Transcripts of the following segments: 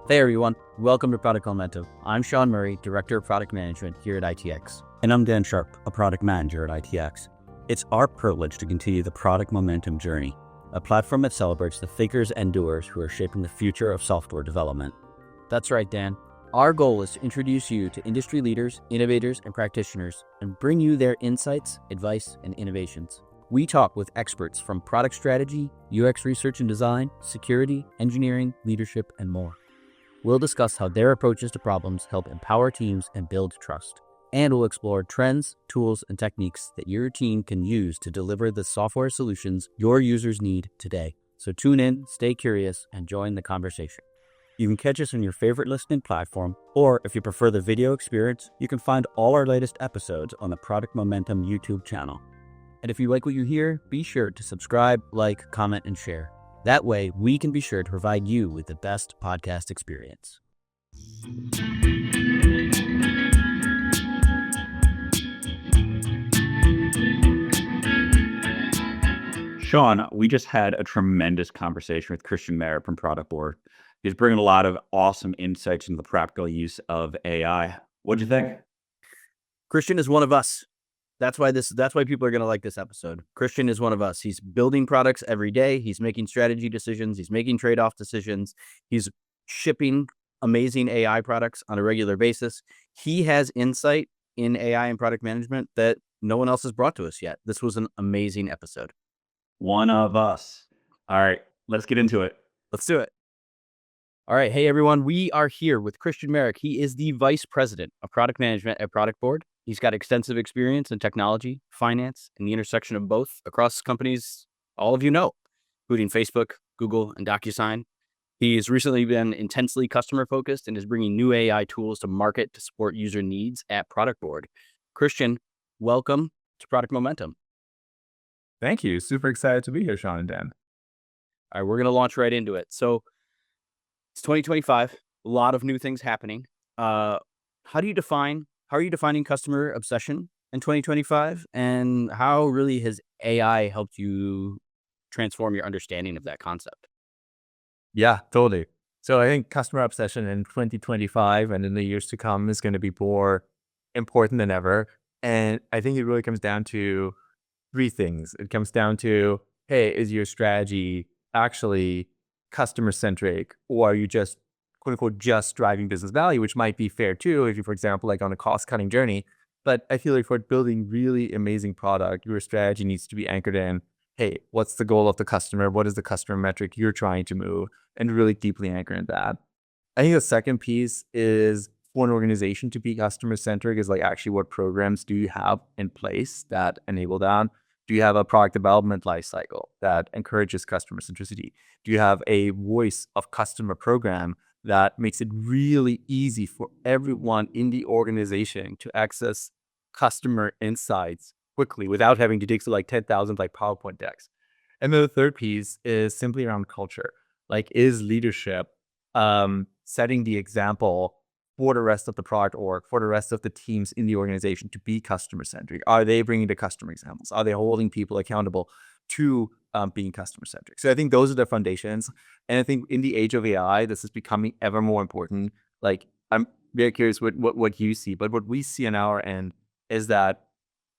Hey everyone, welcome to Product Momentum. I'm Sean Murray, Director of Product Management here at ITX. And I'm Dan Sharp, a Product Manager at ITX. It's our privilege to continue the Product Momentum journey, a platform that celebrates the thinkers and doers who are shaping the future of software development. That's right, Dan. Our goal is to introduce you to industry leaders, innovators, and practitioners and bring you their insights, advice, and innovations. We talk with experts from product strategy, UX research and design, security, engineering, leadership, and more. We'll discuss how their approaches to problems help empower teams and build trust. And we'll explore trends, tools, and techniques that your team can use to deliver the software solutions your users need today. So tune in, stay curious, and join the conversation. You can catch us on your favorite listening platform, or if you prefer the video experience, you can find all our latest episodes on the Product Momentum YouTube channel. And if you like what you hear, be sure to subscribe, like, comment, and share. That way, we can be sure to provide you with the best podcast experience. Sean, we just had a tremendous conversation with Christian Marek from Product Board. He's bringing a lot of awesome insights into the practical use of AI. What'd you think? Christian is one of us. That's why people are going to like this episode. Christian is one of us. He's building products every day. He's making strategy decisions. He's making trade-off decisions. He's shipping amazing AI products on a regular basis. He has insight in AI and product management that no one else has brought to us yet. This was an amazing episode. One of us. All right, let's get into it. Let's do it. All right. Hey, everyone. We are here with Christian Marek. He is the Vice President of Product Management at Product Board. He's got extensive experience in technology, finance, and the intersection of both across companies all of you know, including Facebook, Google, and DocuSign. He's recently been intensely customer-focused and is bringing new AI tools to market to support user needs at Product Board. Christian, welcome to Product Momentum. Thank you. Super excited to be here, Sean and Dan. All right, we're going to launch right into it. So it's 2025, a lot of new things happening. How are you defining customer obsession in 2025? And how really has AI helped you transform your understanding of that concept? Yeah, totally. So I think customer obsession in 2025 and in the years to come is going to be more important than ever. And I think it really comes down to three things. It comes down to, hey, is your strategy actually customer centric, or are you just quote unquote just driving business value, which might be fair too if you, for example, like on a cost cutting journey. But I feel like for building really amazing product, your strategy needs to be anchored in, hey, what's the goal of the customer? What is the customer metric you're trying to move? And really deeply anchored in that. I think the second piece is for an organization to be customer centric is like actually what programs do you have in place that enable that? Do you have a product development lifecycle that encourages customer centricity? Do you have a voice of customer program that makes it really easy for everyone in the organization to access customer insights quickly without having to dig through like 10,000 like PowerPoint decks? And then the third piece is simply around culture. Like, is leadership setting the example for the rest of the product org, for the rest of the teams in the organization to be customer centric? Are they bringing the customer examples? Are they holding people accountable to being customer centric? So I think those are the foundations. And I think in the age of AI, this is becoming ever more important. Like, I'm very curious what you see, but what we see on our end is that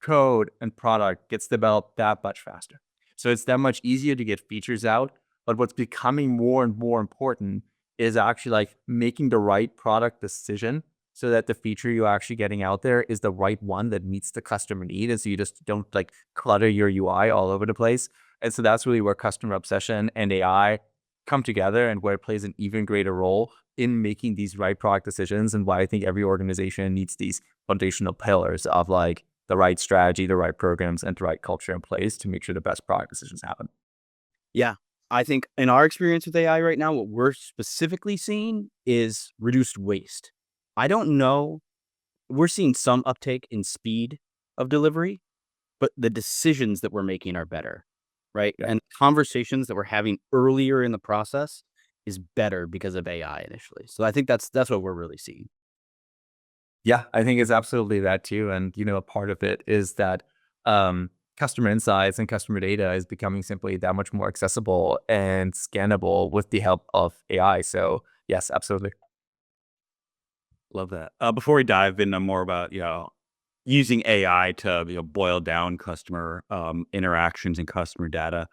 code and product gets developed that much faster. So it's that much easier to get features out. But what's becoming more and more important is actually like making the right product decision so that the feature you're actually getting out there is the right one that meets the customer need. And so you just don't like clutter your UI all over the place. And so that's really where customer obsession and AI come together and where it plays an even greater role in making these right product decisions, and why I think every organization needs these foundational pillars of like the right strategy, the right programs, and the right culture in place to make sure the best product decisions happen. Yeah. I think in our experience with AI right now, what we're specifically seeing is reduced waste. I don't know. We're seeing some uptake in speed of delivery, but the decisions that we're making are better, right? Yeah. And conversations that we're having earlier in the process is better because of AI initially. So I think that's what we're really seeing. Yeah, I think it's absolutely that too. And, a part of it is that customer insights and customer data is becoming simply that much more accessible and scannable with the help of AI. So yes, absolutely. Love that. Before we dive into more about using AI to boil down customer interactions and customer data.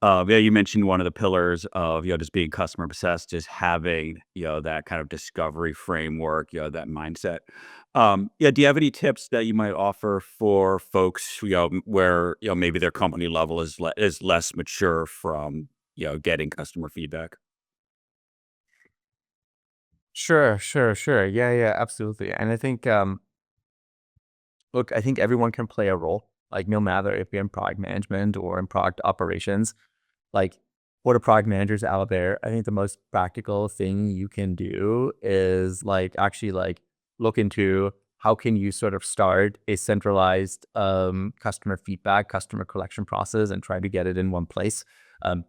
Yeah, you mentioned one of the pillars of just being customer obsessed is having that kind of discovery framework, that mindset. Yeah, do you have any tips that you might offer for folks where maybe their company level is less mature from getting customer feedback? Sure. Yeah, absolutely. And I think, look, I think everyone can play a role, like no matter if you're in product management or in product operations. Like for the product managers out there, I think the most practical thing you can do is like actually like look into how can you sort of start a centralized customer feedback, customer collection process and try to get it in one place.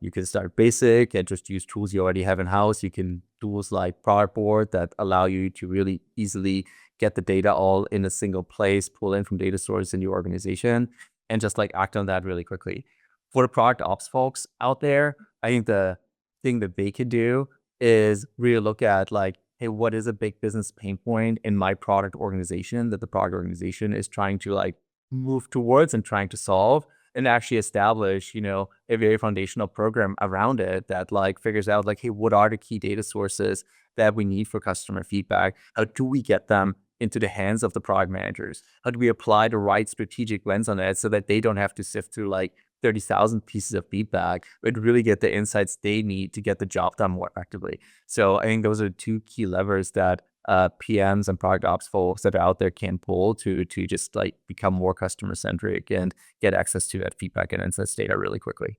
You can start basic and just use tools you already have in house. You can tools like Product Board that allow you to really easily get the data all in a single place, pull in from data sources in your organization, and just like act on that really quickly. For the product ops folks out there, I think the thing that they could do is really look at like, hey, what is a big business pain point in my product organization that the product organization is trying to like move towards and trying to solve, and actually establish, a very foundational program around it that like figures out like, hey, what are the key data sources that we need for customer feedback? How do we get them into the hands of the product managers? How do we apply the right strategic lens on it so that they don't have to sift through like 30,000 pieces of feedback, but really get the insights they need to get the job done more effectively? So I think those are two key levers that PMs and product ops folks that are out there can pull to just like become more customer centric and get access to that feedback and insights data really quickly.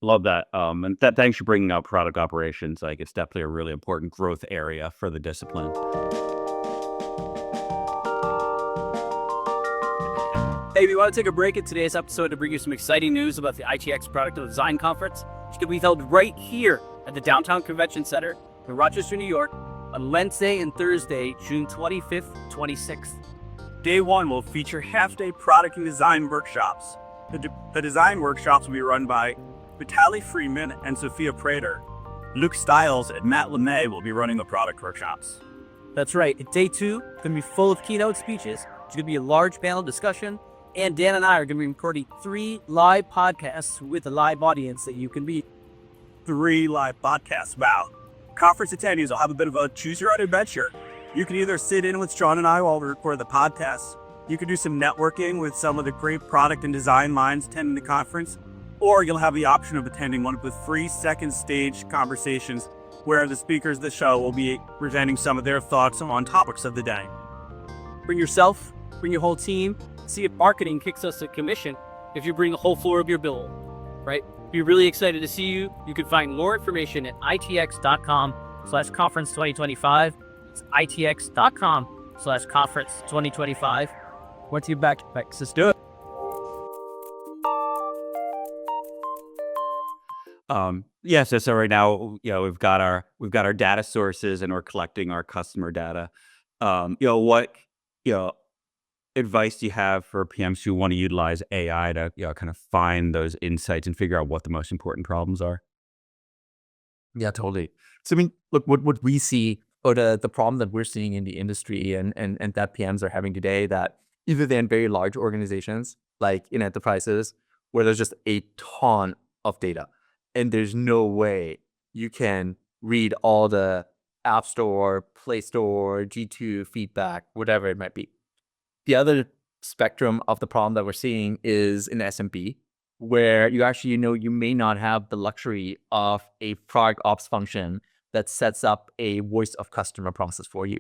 Love that. And thanks for bringing up product operations. Like it's definitely a really important growth area for the discipline. Hey, we want to take a break in today's episode to bring you some exciting news about the ITX Product Design Conference, which can be held right here at the Downtown Convention Center in Rochester, New York, on Wednesday and Thursday, June 25th, 26th. Day one will feature half-day product and design workshops. The design workshops will be run by Vitaly Freeman and Sophia Prater. Luke Stiles and Matt LeMay will be running the product workshops. That's right. And day two is going to be full of keynote speeches. It's going to be a large panel discussion. And Dan and I are going to be recording 3 live podcasts with a live audience that you can be. 3 live podcasts. Wow. Conference attendees will have a bit of a choose your own adventure. You can either sit in with Sean and I while we record the podcasts. You can do some networking with some of the great product and design minds attending the conference. Or you'll have the option of attending one of the free second stage conversations where the speakers of the show will be presenting some of their thoughts on topics of the day. Bring yourself, bring your whole team. See if marketing kicks us a commission if you bring a whole floor of your bill, right? Be really excited to see you. You can find more information at itx.com/conference 2025. It's itx.com/conference 2025. Once you're back, let's do it. Yeah, so right now, we've got our data sources and we're collecting our customer data. What advice do you have for PMs who want to utilize AI to kind of find those insights and figure out what the most important problems are? Yeah, totally. So I mean, look, what we see, or the problem that we're seeing in the industry and that PMs are having today, that either they're in very large organizations, like in enterprises, where there's just a ton of data, and there's no way you can read all the App Store, Play Store, G2 feedback, whatever it might be. The other spectrum of the problem that we're seeing is in SMB, where you actually, you may not have the luxury of a product ops function that sets up a voice of customer process for you.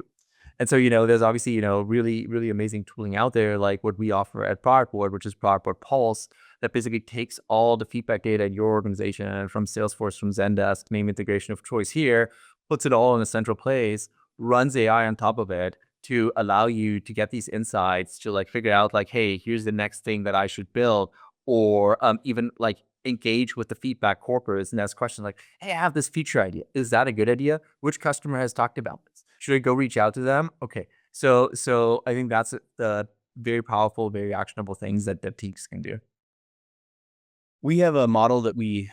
And so, there's obviously, really, really amazing tooling out there, like what we offer at Product Board, which is Product Board Pulse, that basically takes all the feedback data in your organization from Salesforce, from Zendesk, name integration of choice here, puts it all in a central place, runs AI on top of it, to allow you to get these insights to like figure out like, hey, here's the next thing that I should build, or even like engage with the feedback corpus and ask questions like, hey, I have this feature idea. Is that a good idea? Which customer has talked about this? Should I go reach out to them? Okay. So I think that's the very powerful, very actionable things that teams can do. We have a model that we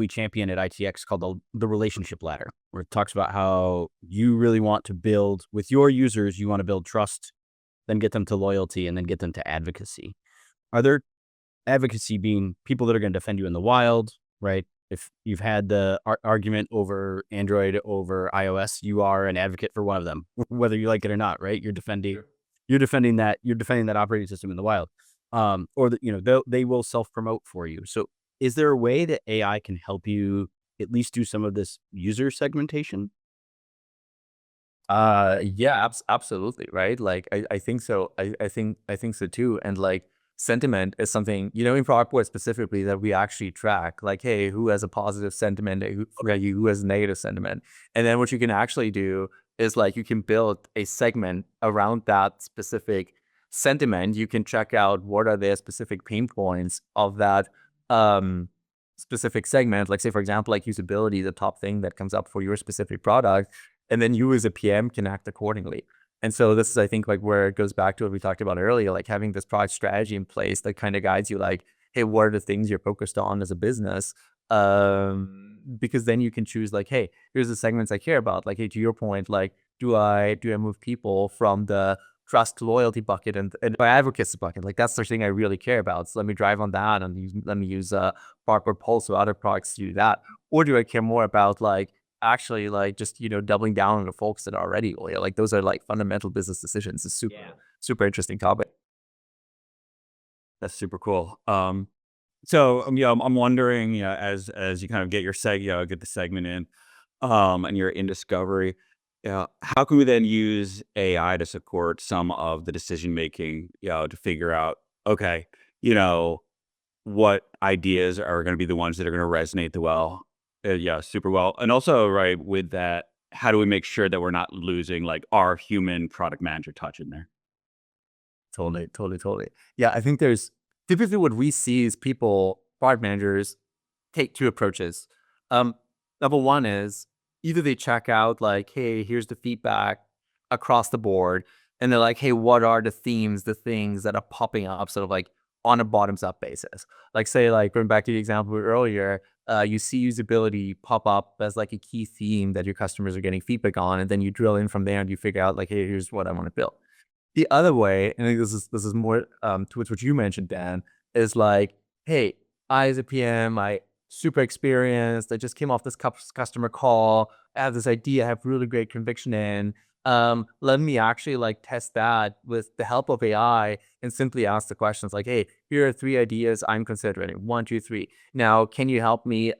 champion at ITX called the relationship ladder, where it talks about how you really want to build with your users. You want to build trust, then get them to loyalty, and then get them to advocacy. Are there advocacy being people that are going to defend you in the wild, right? If you've had the argument over Android over iOS, you are an advocate for one of them, whether you like it or not, right? You're defending that operating system in the wild, or that they will self promote for you. So, is there a way that AI can help you at least do some of this user segmentation? Yeah, absolutely, right? Like I think so. I think so too. And like sentiment is something, in Product specifically that we actually track. Like, hey, who has a positive sentiment? Who has negative sentiment? And then what you can actually do is like you can build a segment around that specific sentiment. You can check out what are their specific pain points of that specific segment. Like say, for example, like usability, the top thing that comes up for your specific product, and then you as a PM can act accordingly. And so this is, I think, like where it goes back to what we talked about earlier, like having this product strategy in place that kind of guides you, like, hey, what are the things you're focused on as a business? Because then you can choose, like, hey, here's the segments I care about. Like, hey, to your point, like, do I move people from the trust loyalty bucket and my advocacy bucket? Like, that's the thing I really care about. So let me drive on that and let me use Barcode Pulse or other products to do that. Or do I care more about like actually like just doubling down on the folks that are already loyal? Like those are like fundamental business decisions. It's super interesting topic. That's super cool. So I'm wondering, as you kind of get your get the segment in, and you're in discovery, how can we then use AI to support some of the decision making, to figure out, okay, what ideas are going to be the ones that are going to resonate super well, and also right with that, how do we make sure that we're not losing like our human product manager touch in there? Totally. Yeah, I think there's typically what we see is product managers take two approaches. Number one is either they check out like, hey, here's the feedback across the board, and they're like, hey, what are the themes, the things that are popping up sort of like on a bottoms up basis? Like say, like going back to the example earlier, you see usability pop up as like a key theme that your customers are getting feedback on, and then you drill in from there and you figure out like, hey, here's what I want to build. The other way, and I think this is more towards what you mentioned, Dan, is like, hey, I as a PM, I super experienced. I just came off this customer call. I have this idea I have really great conviction in. Let me actually like test that with the help of AI and simply ask the questions like, hey, here are 3 ideas I'm considering. 1, 2, 3. Now, can you help me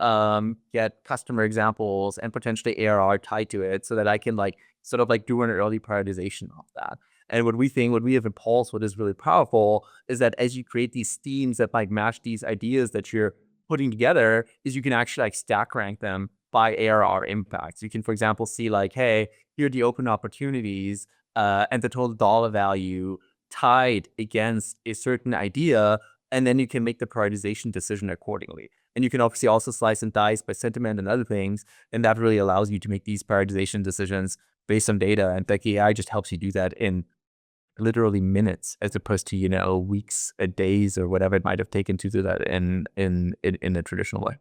get customer examples and potentially ARR tied to it so that I can like sort of like do an early prioritization of that? And what we have in Pulse, what is really powerful is that as you create these themes that might match these ideas that you're putting together, is you can actually like stack rank them by ARR impacts. You can, for example, see like, hey, here are the open opportunities and the total dollar value tied against a certain idea, and then you can make the prioritization decision accordingly. And you can obviously also slice and dice by sentiment and other things, and that really allows you to make these prioritization decisions based on data. And like AI just helps you do that in literally minutes, as opposed to weeks, days, or whatever it might have taken to do that in a traditional way.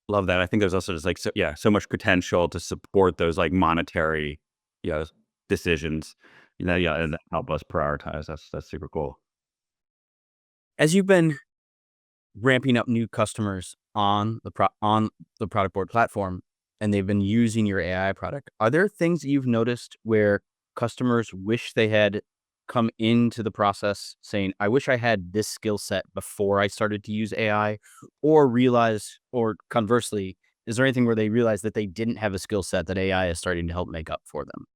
Love that. I think there's also just like so much potential to support those like monetary decisions, and help us prioritize. That's super cool. As you've been ramping up new customers on the Product Board platform, and they've been using your AI product, are there things that you've noticed where customers wish they had come into the process saying, I wish I had this skill set before I started to use AI, or conversely, is there anything where they realize that they didn't have a skill set that AI is starting to help make up for them?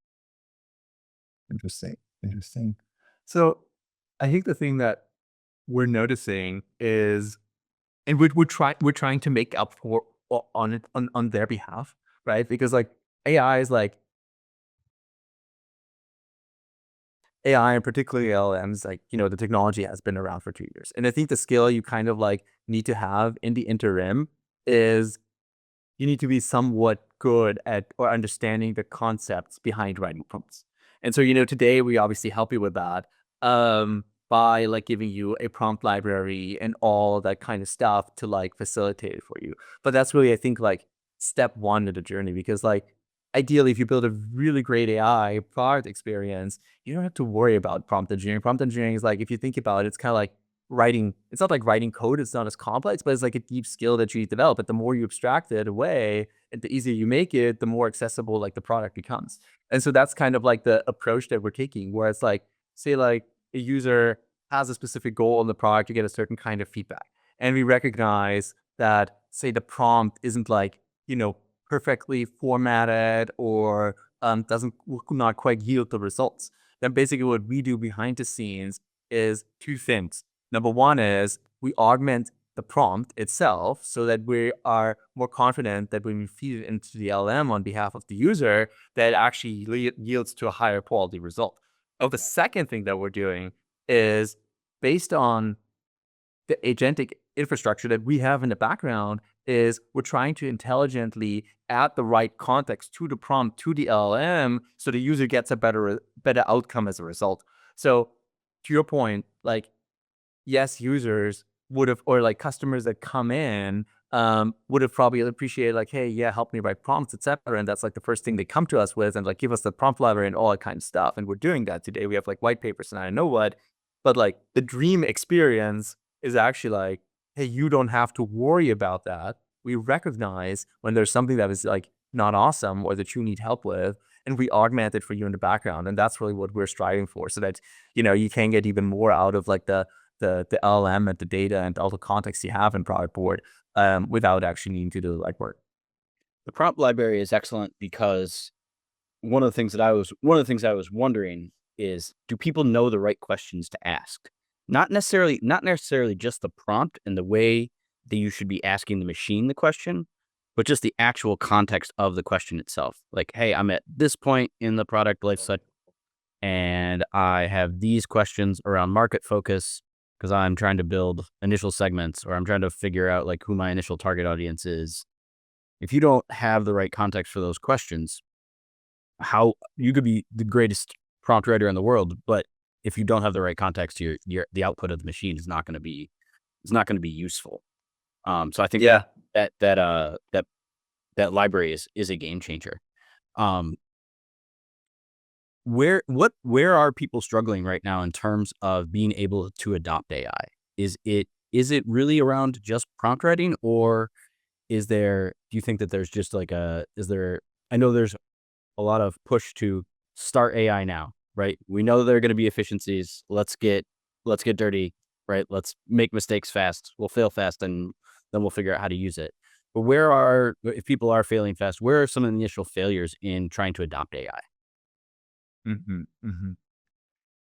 Interesting. So I think the thing that we're noticing is, and we're trying to make up for on their behalf, right? Because like AI is like, AI and particularly LLMs, like, the technology has been around for 2 years. And I think the skill you kind of like need to have in the interim is you need to be somewhat good at or understanding the concepts behind writing prompts. And so, today we obviously help you with that by like giving you a prompt library and all that kind of stuff to like facilitate it for you. But that's really, I think, like step one of the journey, because like ideally, if you build a really great AI product experience, you don't have to worry about prompt engineering. Prompt engineering is like, if you think about it, it's kind of like writing, it's not like writing code, it's not as complex, but it's like a deep skill that you need to develop. But the more you abstract it away and the easier you make it, the more accessible like the product becomes. And so that's kind of like the approach that we're taking, where it's like, say like a user has a specific goal in the product, you get a certain kind of feedback. And we recognize that, say, the prompt isn't like, perfectly formatted or doesn't not quite yield the results. Then basically what we do behind the scenes is two things. Number one is we augment the prompt itself so that we are more confident that when we feed it into the LM on behalf of the user, that it actually yields to a higher quality result. The second thing that we're doing is based on the agentic infrastructure that we have in the background, is we're trying to intelligently add the right context to the prompt, to the LLM, so the user gets a better outcome as a result. So to your point, like, yes, users would have, or like customers that come in would have probably appreciated like, hey, yeah, help me write prompts, etc. And that's like the first thing they come to us with, and like give us the prompt library and all that kind of stuff. And we're doing that today. We have like white papers and I know what, but like the dream experience is actually like, hey, you don't have to worry about that. We recognize when there's something that is like not awesome or that you need help with, and we augment it for you in the background. And that's really what we're striving for, so that, you can get even more out of like the LLM and the data and all the context you have in product board without actually needing to do the legwork. The prompt library is excellent because one of the things I was wondering is, do people know the right questions to ask? Not necessarily just the prompt and the way that you should be asking the machine the question, but just the actual context of the question itself. Like, hey, I'm at this point in the product life cycle, and I have these questions around market focus because I'm trying to build initial segments, or I'm trying to figure out like who my initial target audience is. If you don't have the right context for those questions, how you could be the greatest prompt writer in the world, but if you don't have the right context, the output of the machine is not going to be useful. So I think Yeah. that library is a game changer. Where are people struggling right now in terms of being able to adopt AI? Is it really around just prompt writing, or do you think that there's just like I know there's a lot of push to start AI now, right? We know there are going to be efficiencies. Let's get dirty, right? Let's make mistakes fast. We'll fail fast, and then we'll figure out how to use it. But if people are failing fast, where are some of the initial failures in trying to adopt AI?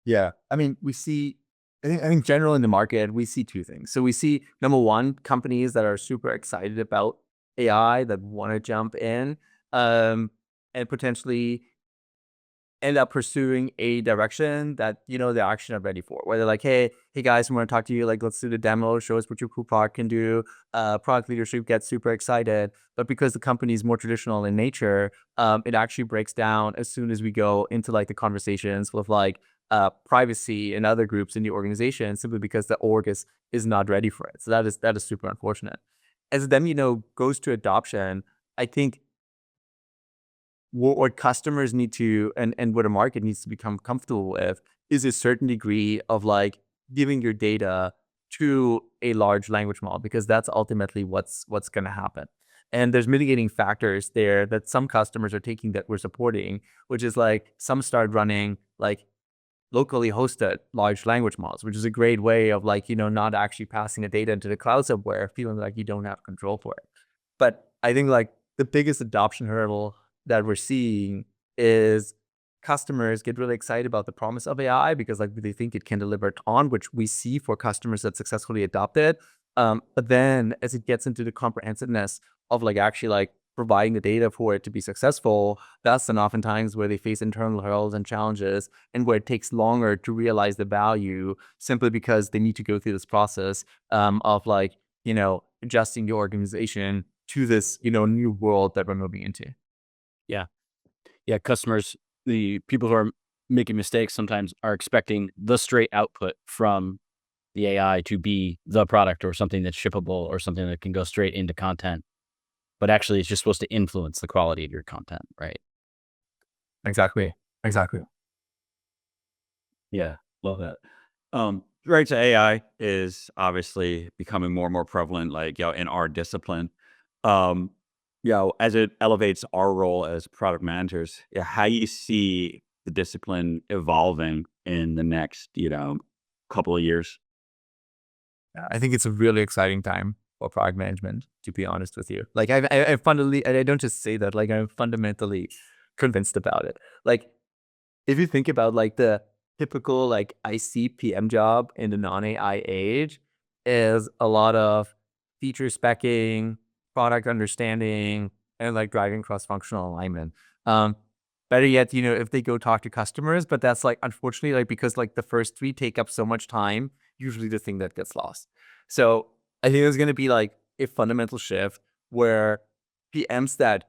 Yeah. I mean, I think general in the market, we see two things. So we see, number one, companies that are super excited about AI that want to jump in and potentially end up pursuing a direction that, they're actually not ready for. Where they're like, hey guys, we want to talk to you. Like, let's do the demo, show us what your cool product can do. Product leadership gets super excited. But because the company is more traditional in nature, it actually breaks down as soon as we go into like the conversations with like privacy and other groups in the organization, simply because the org is not ready for it. So that is super unfortunate. As it then, goes to adoption, I think what customers need to, and what a market needs to become comfortable with, is a certain degree of like giving your data to a large language model, because that's ultimately what's going to happen. And there's mitigating factors there that some customers are taking that we're supporting, which is like some start running like locally hosted large language models, which is a great way of like, not actually passing the data into the cloud somewhere, feeling like you don't have control for it. But I think like the biggest adoption hurdle that we're seeing is customers get really excited about the promise of AI because like they think it can deliver a ton, which we see for customers that successfully adopt it. But then as it gets into the comprehensiveness of like actually like providing the data for it to be successful, that's then oftentimes where they face internal hurdles and challenges, and where it takes longer to realize the value, simply because they need to go through this process of like, adjusting the organization to this, new world that we're moving into. Yeah. Customers, the people who are making mistakes sometimes are expecting the straight output from the AI to be the product or something that's shippable or something that can go straight into content. But actually, it's just supposed to influence the quality of your content, right? Exactly. Yeah, love that. Right. So AI is obviously becoming more and more prevalent, like, in our discipline. Um, as it elevates our role as product managers, how you see the discipline evolving in the next, couple of years. Yeah, I think it's a really exciting time for product management, to be honest with you. Like I fundamentally, and I don't just say that, like I'm fundamentally convinced about it. Like if you think about like the typical like ICPM job in the non-AI age is a lot of feature specking, product understanding, and like driving cross-functional alignment. Um, Better yet, if they go talk to customers, but that's like unfortunately like because like the first three take up so much time, usually the thing that gets lost. So I think there's going to be like a fundamental shift where PMs that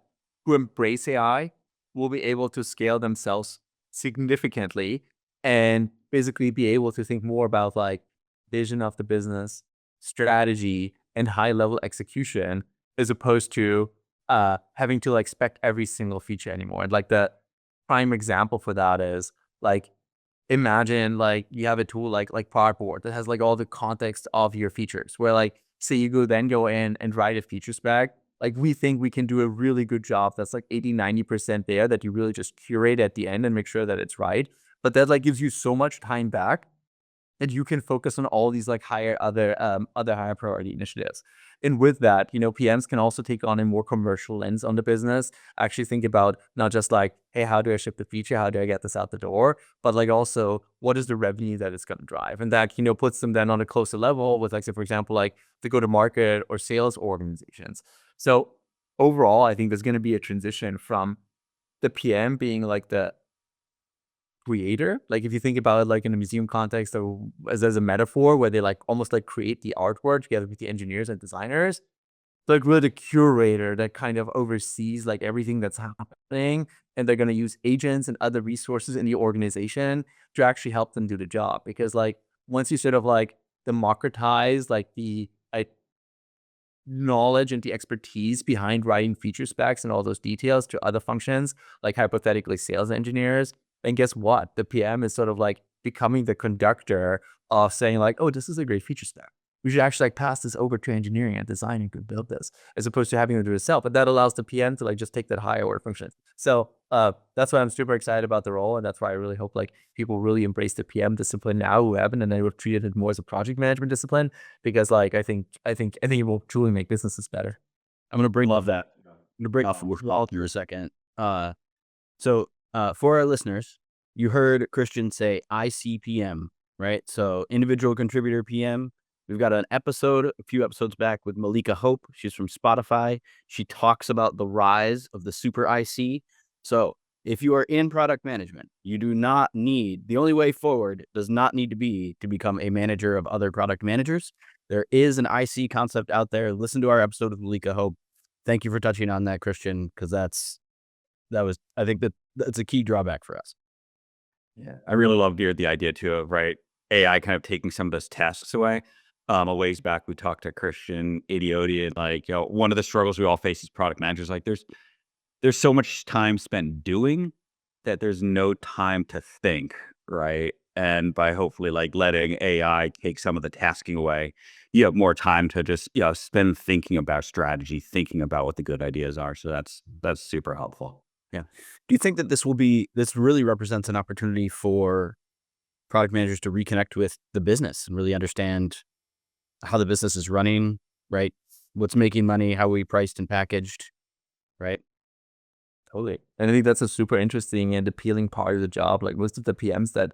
who embrace AI will be able to scale themselves significantly and basically be able to think more about like vision of the business, strategy, and high level execution as opposed to having to like spec every single feature anymore. And like the prime example for that is like imagine like you have a tool like Product Board that has like all the context of your features where like say you go in and write a feature spec, like we think we can do a really good job that's like 80-90% there that you really just curate at the end and make sure that it's right, but that like gives you so much time back that you can focus on all these like other higher priority initiatives. And with that, PMs can also take on a more commercial lens on the business. Actually think about not just like, hey, how do I ship the feature? How do I get this out the door? But like also, what is the revenue that it's going to drive? And that, puts them then on a closer level with like, say, for example, like the go-to-market or sales organizations. So overall, I think there's going to be a transition from the PM being like the creator. Like if you think about it like in a museum context or as a metaphor where they like almost like create the artwork together with the engineers and designers, like really the curator that kind of oversees like everything that's happening, and they're going to use agents and other resources in the organization to actually help them do the job. Because like once you sort of like democratize like the knowledge and the expertise behind writing feature specs and all those details to other functions, like hypothetically sales engineers. And guess what? The PM is sort of like becoming the conductor of saying like, oh, this is a great feature spec. We should actually like pass this over to engineering and design and could build this, as opposed to having to do it itself. But that allows the PM to like just take that higher order function. So that's why I'm super excited about the role, and that's why I really hope like people really embrace the PM discipline now who haven't, and they will treat it more as a project management discipline, because like I think it will truly make businesses better. I'm gonna bring Love that. I'm gonna bring off for a second. So for our listeners, you heard Christian say ICPM, right? So individual contributor PM. We've got a few episodes back with Malika Hope. She's from Spotify. She talks about the rise of the super IC. So if you are in product management, you do not need, the only way forward does not need to be to become a manager of other product managers. There is an IC concept out there. Listen to our episode with Malika Hope. Thank you for touching on that, Christian, because I think that's a key drawback for us. Yeah, I really loved the idea too of AI kind of taking some of those tasks away. A ways back, we talked to Christian Idioti, and like one of the struggles we all face as product managers, like there's so much time spent doing that there's no time to think, right? And by hopefully like letting AI take some of the tasking away, you have more time to just spend thinking about strategy, thinking about what the good ideas are. So that's super helpful. Yeah. Do you think that this really represents an opportunity for product managers to reconnect with the business and really understand how the business is running, right? What's making money, how we priced and packaged, right? Totally. And I think that's a super interesting and appealing part of the job. Like most of the PMs that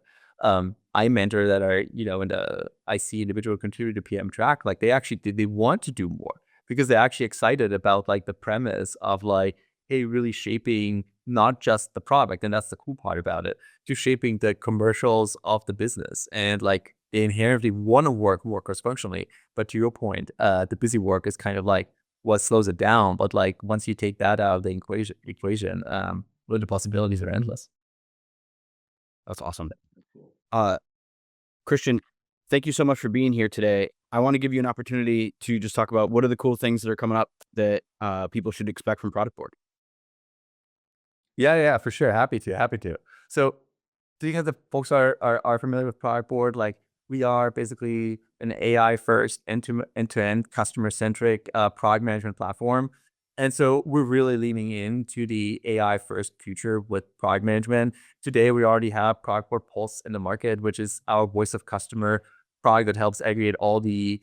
I mentor that are, in the IC individual contributor PM track, like they want to do more because they're actually excited about like the premise of like, hey, really shaping not just the product, and that's the cool part about it, to shaping the commercials of the business. And like they inherently want to work more cross-functionally. But to your point, the busy work is kind of like what slows it down. But like once you take that out of the equation, really the possibilities are endless. That's awesome. Christian, thank you so much for being here today. I want to give you an opportunity to just talk about what are the cool things that are coming up that people should expect from Product Board. Yeah, for sure. Happy to. So, do you guys, the folks are familiar with Product Board? Like, we are basically an AI first end-to-end customer centric product management platform. And so we're really leaning into the AI first future with product management. Today, we already have Product Board Pulse in the market, which is our voice of customer product that helps aggregate all the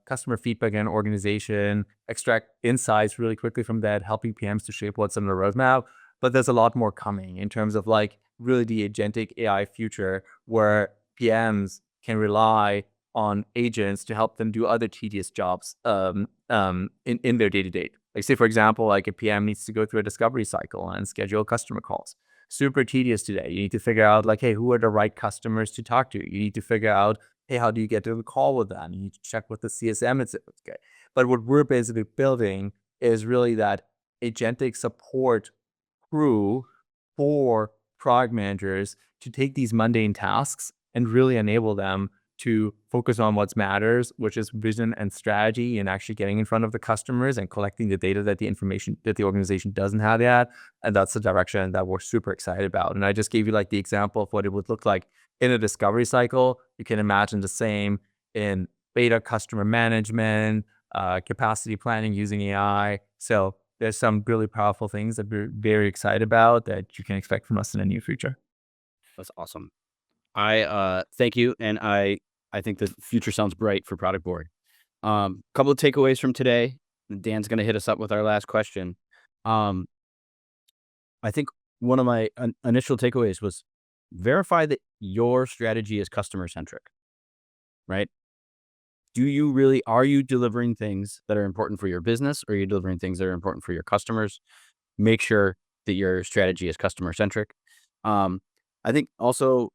customer feedback and organization, extract insights really quickly from that, helping PMs to shape what's on the roadmap. But there's a lot more coming in terms of like really the agentic AI future where PMs can rely on agents to help them do other tedious jobs in their day-to-day. Like say, for example, like a PM needs to go through a discovery cycle and schedule customer calls. Super tedious today. You need to figure out like, hey, who are the right customers to talk to? You need to figure out, hey, how do you get to the call with them? You need to check with the CSM. It's okay. But what we're basically building is really that agentic support crew for product managers to take these mundane tasks and really enable them to focus on what matters, which is vision and strategy and actually getting in front of the customers and collecting the data that the information that the organization doesn't have yet. And that's the direction that we're super excited about. And I just gave you like the example of what it would look like in a discovery cycle. You can imagine the same in beta customer management, capacity planning using AI. So there's some really powerful things that we're very excited about that you can expect from us in the near future. That's awesome. I thank you, and I think the future sounds bright for Product Board. Couple of takeaways from today. Dan's going to hit us up with our last question. I think one of my initial takeaways was verify that your strategy is customer centric, right? Are you delivering things that are important for your business, or are you delivering things that are important for your customers? Make sure that your strategy is customer centric. I think also,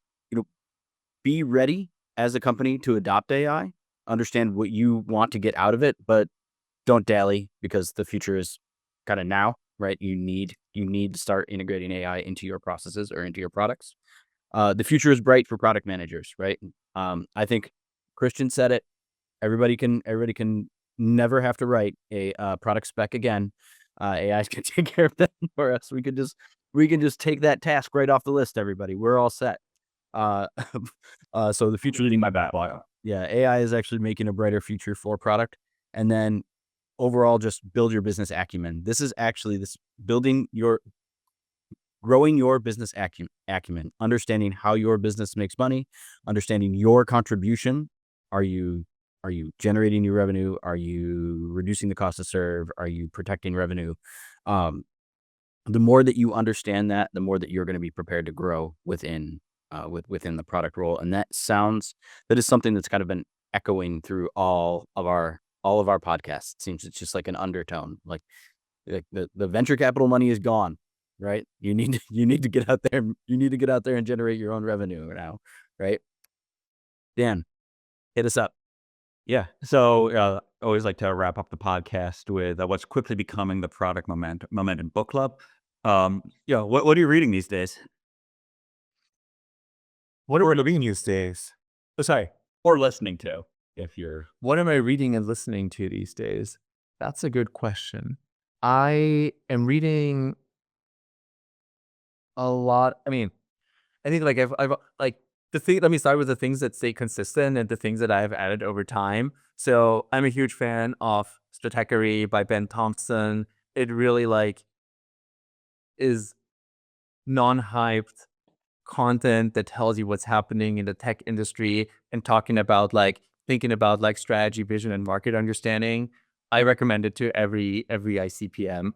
be ready as a company to adopt AI, understand what you want to get out of it, but don't dally because the future is kind of now, right? You need to start integrating AI into your processes or into your products. The future is bright for product managers, right? I think Christian said it. Everybody can never have to write a product spec again. AI can take care of that for us. We can just take that task right off the list. Everybody, we're all set. So the future leading my backlog. Yeah, AI is actually making a brighter future for product, and then overall, just build your business acumen. This is actually growing your business acumen, understanding how your business makes money, understanding your contribution. Are you generating new revenue? Are you reducing the cost to serve? Are you protecting revenue? The more that you understand that, the more that you're going to be prepared to grow within the product role. And that is something that's kind of been echoing through all of our podcasts. It seems it's just like an undertone, like the venture capital money is gone, right? You need to get out there. You need to get out there and generate your own revenue now, right? Dan, hit us up. Yeah. So I always like to wrap up the podcast with what's quickly becoming the Product Momentum Book Club. What are you reading these days? What are we reading these days? Oh, sorry. Or listening to, if you're... What am I reading and listening to these days? That's a good question. I am reading a lot. I mean, I think like I've like the thing. Let me start with the things that stay consistent and the things that I've added over time. So I'm a huge fan of Stratechery by Ben Thompson. It really like is non-hyped content that tells you what's happening in the tech industry and thinking about like strategy, vision, and market understanding. I recommend it to every ICPM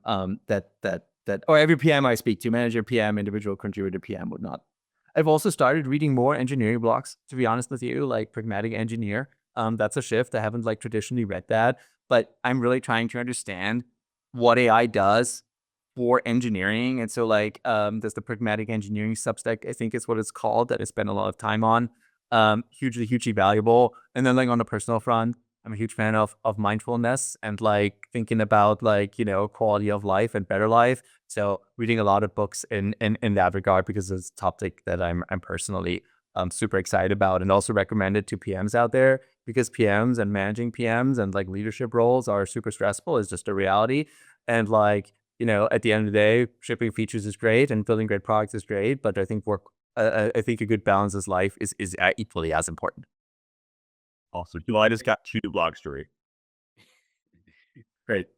or every PM I speak to, manager PM, individual contributor PM, whatnot. I've also started reading more engineering blogs, to be honest with you, like Pragmatic Engineer. That's a shift. I haven't like traditionally read that, but I'm really trying to understand what AI does for engineering. And so like there's the Pragmatic Engineering Substack, I think is what it's called, that I spend a lot of time on. Hugely valuable. And then like on the personal front, I'm a huge fan of mindfulness and like thinking about like, quality of life and better life. So reading a lot of books in that regard, because it's a topic that I'm personally super excited about, and also recommend it to PMs out there, because PMs and managing PMs and like leadership roles are super stressful. It's just a reality. And like, at the end of the day, shipping features is great and building great products is great, but I think I think a good balance is life is equally as important. Awesome. Well, I just got 2 blogs to read. Great.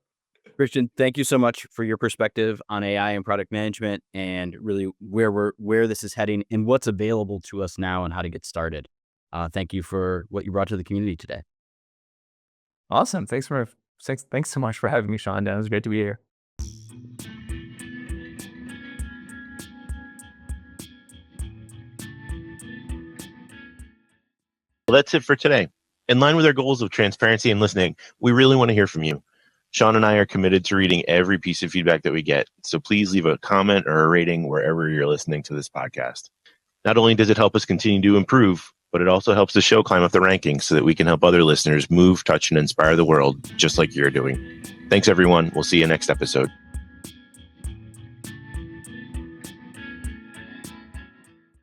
Christian, thank you so much for your perspective on AI and product management, and really where this is heading and what's available to us now and how to get started. Thank you for what you brought to the community today. Awesome. Thanks so much for having me, Sean. It was great to be here. Well, that's it for today. In line with our goals of transparency and listening, we really want to hear from you. Sean and I are committed to reading every piece of feedback that we get, so please leave a comment or a rating wherever you're listening to this podcast. Not only does it help us continue to improve, but it also helps the show climb up the rankings so that we can help other listeners move, touch, and inspire the world just like you're doing. Thanks, everyone. We'll see you next episode.